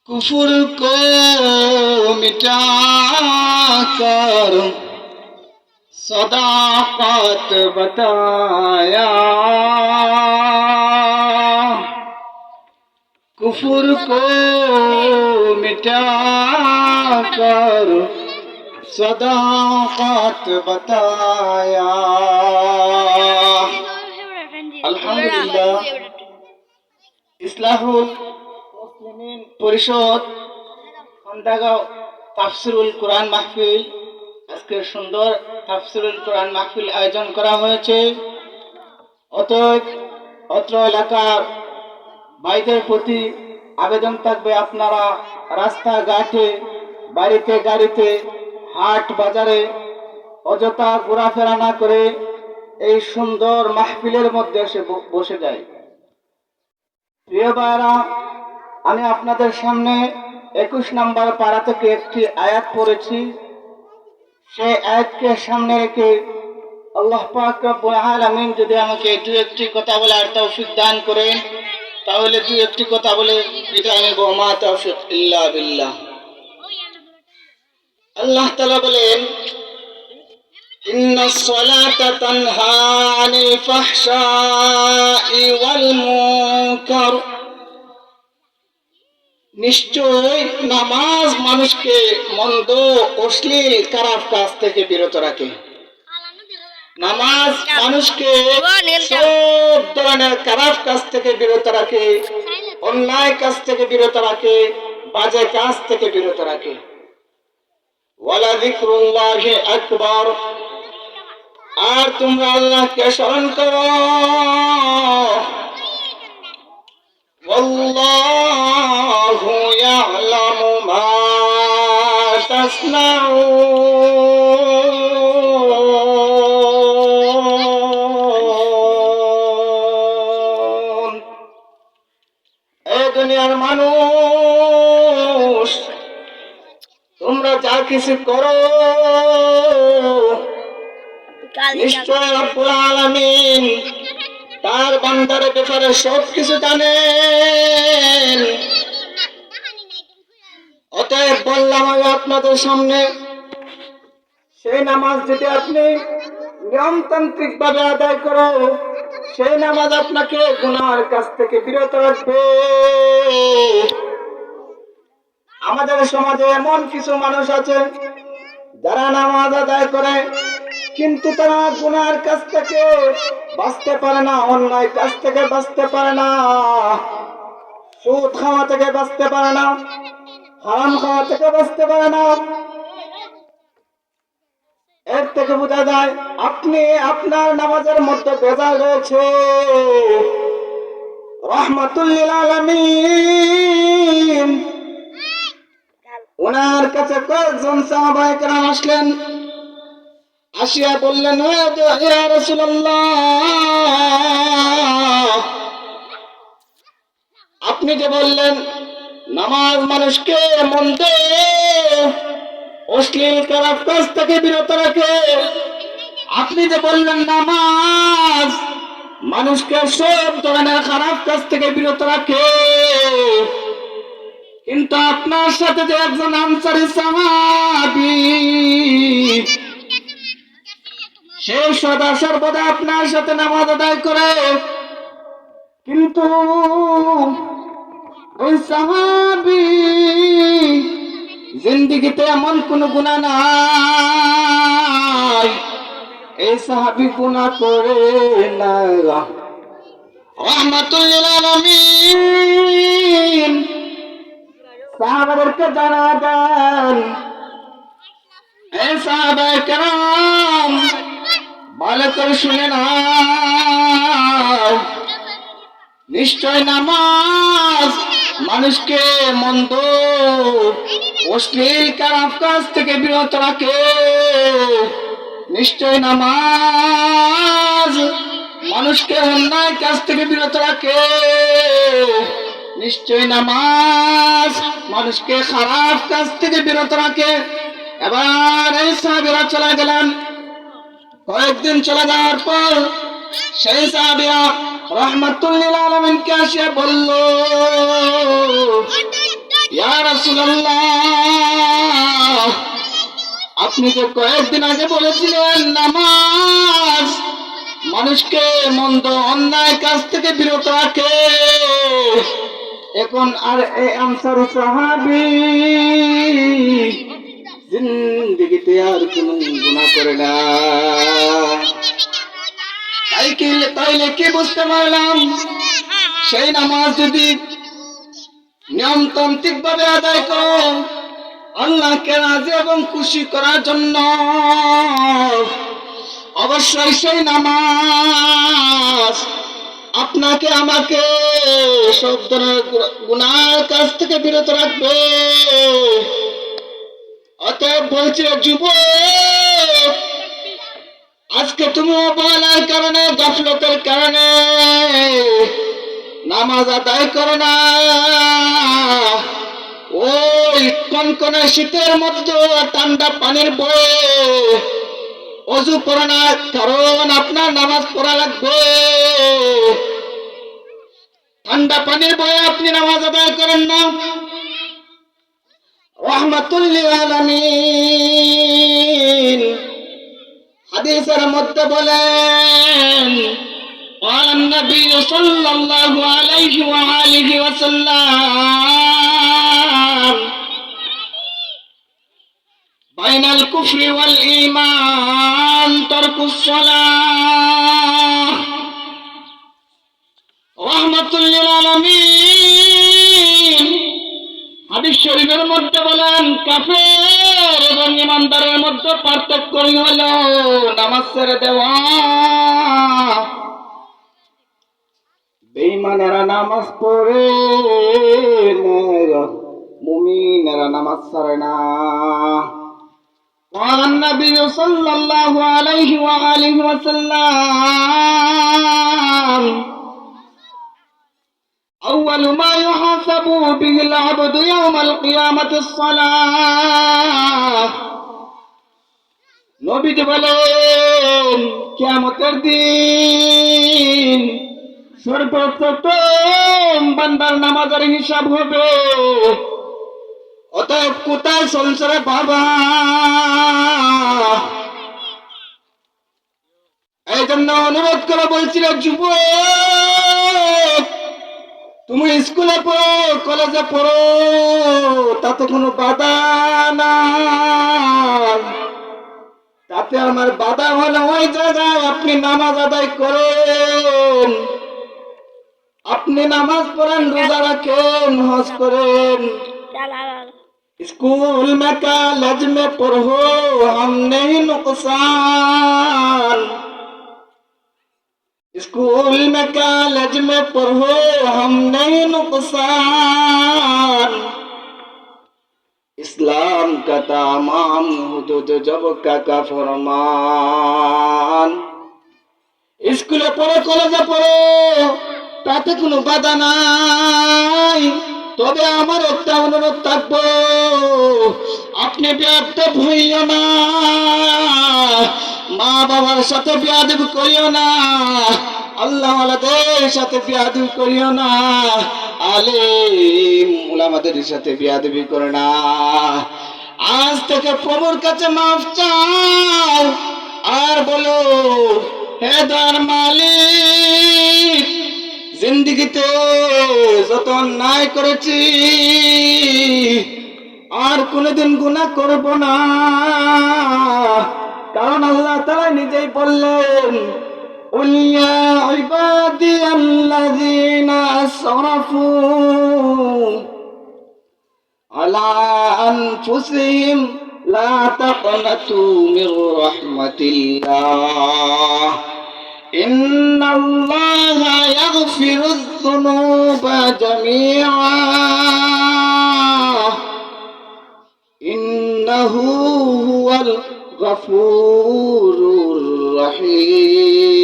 कुफर को मिटा कर सदाकत बताया, कुफर को मिटा कर सदाकत बताया। अल्हम्दुलिल्लाह, ইসলাহুল মুসলিমিন পরিষদ খন্দাগাঁও তাফসিরুল কোরআন মাহফিল, আজকে সুন্দর তাফসিরুল কোরআন মাহফিল আয়োজন করা হয়েছে। অতএব অত্র এলাকার ভাইদের প্রতি আবেদন থাকবে, আপনারা রাস্তাঘাটে, বাড়িতে গাড়িতে, হাট বাজারে অযথা ঘোরাফেরা না করে এই সুন্দর মাহফিলের মধ্যে এসে বসে যায়। প্রিয় ভাইরা, আমি আপনাদের সামনে 21 নম্বর পারা থেকে একটি আয়াত পড়েছি। সেই আয়াতকে সামনে রেখে আল্লাহ পাক রব্বুল আলামিন যদি আমাকে দু একটি কথা বলার তৌফিক দান করেন, তাহলে দু একটি কথা বলে বিদায় নেব। মা তাওফিক ইল্লা বিল্লাহ। আল্লাহ তাআলা বলেন, ইন্নাস সালাতা তানহা আনিল ফাহশাই ওয়াল মুনকার, নিশ্চয় নামাজ মানুষকে মন্দ, অশ্লীল, খারাপ কাজ থেকে বিরত রাখে। নামাজ মানুষকে সব ধরনের খারাপ কাজ থেকে বিরত রাখে, অন্যায় কাজ থেকে বিরত রাখে, বাজে কাজ থেকে বিরত রাখে। ওয়ালা যিকরুল্লাহি আকবার, আর তোমরা আল্লাহকে স্মরণ করো। ওয়াল্লাহু ইয়ালামু মা তাসনাউন। এই দুনিয়ার মানুষ, তোমরা যা কিছু করো নিশ্চয় রব্বুল আলামিন তার বান্দার ব্যাপারে সবকিছু জানেন। অতএব বললাম আমি আপনাদের সামনে, সেই নামাজ যদি আপনি নিয়মতান্ত্রিক ভাবে আদায় করো, সেই নামাজ আপনাকে গুনাহের কাছ থেকে বিরত রাখবে। আমাদের সমাজে এমন কিছু মানুষ আছে যারা নামাজ আদায় করে, কিন্তু তারা গুনাহের কাছ থেকে বাঁচতে পারে না, অন্যায় কাজ থেকে বাঁচতে পারে না, সুদ খাওয়া থেকে বাঁচতে পারে না, হারাম খাওয়া থেকে বাঁচতে পারে না। এর থেকে বোঝা যায় আপনি আপনার নামাজের মধ্যে ভেজাল রয়েছে। রাহমাতুল লিল আলামিন, ওনার কাছে কয়েকজন সাহাবায়ে কেরাম আসলেন, আসিয়া বললেন, ইয়া রাসূলুল্লাহ, আপনি যে বললেন নামাজ মানুষকে মন্দ, অশ্লীল, খারাপ কাজ থেকে বিরত রাখে, আপনি যে বললেন নামাজ মানুষকে সব ধরনের খারাপ কাজ থেকে বিরত রাখে, কিন্তু আপনার সাথে যে একজন আনসারী সাহাবী, সে সদা সর্বদা আপনার সাথে নামাজ আদায় করে, কিন্তু ওই সাহাবী জিন্দেগিতে এমন কোন গুনাহ নাই, এই সাহাবী গুনাহ করে না। রাহমাতুল লিল আলামিন সাহাবাদেরকে জানা দেন, এই সাহাবায়ে কেরাম ভালো করে শুনে নাও, নিশ্চয় নামাজ মানুষকে মন্দ, অশ্লীল, খারাপ কাজ থেকে বিরত রাখে। নিশ্চয় নামাজ মানুষকে অন্যায় কাজ থেকে বিরত রাখে। নিশ্চয় নামাজ মানুষকে খারাপ কাজ থেকে বিরত রাখে। এবার এই সাহাবীরা চলে গেলেন। কয়েকদিন চলে যাওয়ার পর সেই সাহাবীরা রাহমাতুল লিল আলামিনকে আসিয়া বলল, ইয়া রাসূলুল্লাহ, আপনি তো কয়েকদিন আগে বলেছিলেন নামাজ মানুষকে মন্দ অন্যায় কাজ থেকে বিরত রাখে, এখন আর এই আনসারী সাহাবী জিন্দেগিতে আর কোনো গুনাহ করে না। তাইলে কি বুঝতে পারলাম, সেই নামাজ যদি নিয়মতান্ত্রিক ভাবে আদায় করো আল্লাহকে রাজি এবং খুশি করার জন্য, অবশ্যই সেই নামাজ আপনাকে আমাকে সব ধরনের গুনাহের কাছ থেকে বিরত রাখবে। অতএব বলছে যুবক, আজকে তুমি অবহেলার কারণে, গাফলতের কারণে নামাজ আদায় করো না। ওই কনকনে শীতের মধ্যে ঠান্ডা পানির বয়ে অজু করো না, কারণ আপনার নামাজ পড়া লাগবে। ঠান্ডা পানির বয়ে আপনি নামাজ আদায় করেন না। রাহমাতুল লিল আলামিন হাদিসের মধ্যে বলেন, قال النبي صلى الله عليه وآله وسلم بين الكفر والإيمان ترك الصلاة. رحمة للعالمين হাদিস শরীফের মধ্যে বলেন, কাফের এবং ইমানদারের মধ্যে পার্থক্য হলো নামাজ ছেড়ে দেওয়া। বেঈমানেরা নামাজ পড়ে, মুমিনেরা নামাজ ছাড়ে না। قال النبي صلى الله عليه وآله وسلم أول ما يحاسب به العبد يوم القيامة الصلاة. নবীজি বলেন, কিয়ামতের দিন সর্বপ্রথম বান্দার নামাজের হিসাব হবে। অতএব কোথায় চলছে রে বাবা? এই জন্য অনুরোধ করে বলছিল, যুবক, তুমি স্কুলে পড়ো, কলেজে পড়ো, তাতে কোনো বাধা নাই। তাতে আমার বাধা হলো ওই জায়গায় আপনি নামাজ আদায় করেন, আপনি নামাজ পড়েন, রোজা রাখেন, হজ করেন। स्कूल में कॉलेज में पढ़ो, हम नहीं नुकसान। स्कूल में कॉलेज में पढ़ो, हम नहीं नुकसान। इस्लाम का तमाम हुदूद जब का फरमान। स्कूले पढ़ो, कॉलेजे पढ़ो, তাতে কোনো বাধা নাই। তবে আমার একটা অনুরোধ থাকবো, আপনি বেয়াদব হইও না, মা বাবার সাথে বেয়াদবি করিও না, আল্লাহ ওয়ালাদের সাথে বেয়াদবি করিও না, আলেম উলামাদের সাথে বেয়াদবি করো না। আজ থেকে প্রভুর কাছে মাফ চাও আর বলো, হে দয়ার মালিক, জিন্দেগিতে যত অন্যায় করেছি আর কোনদিন গুনাহ করব না। কারণ আল্লাহ তাআলা নিজেই বললেন, قل يا عبادي الذين أسرفوا على أنفسهم لا تقنطوا من رحمة الله إن الله يغفر الذنوب جميعا إنه هو الغفور الرحيم.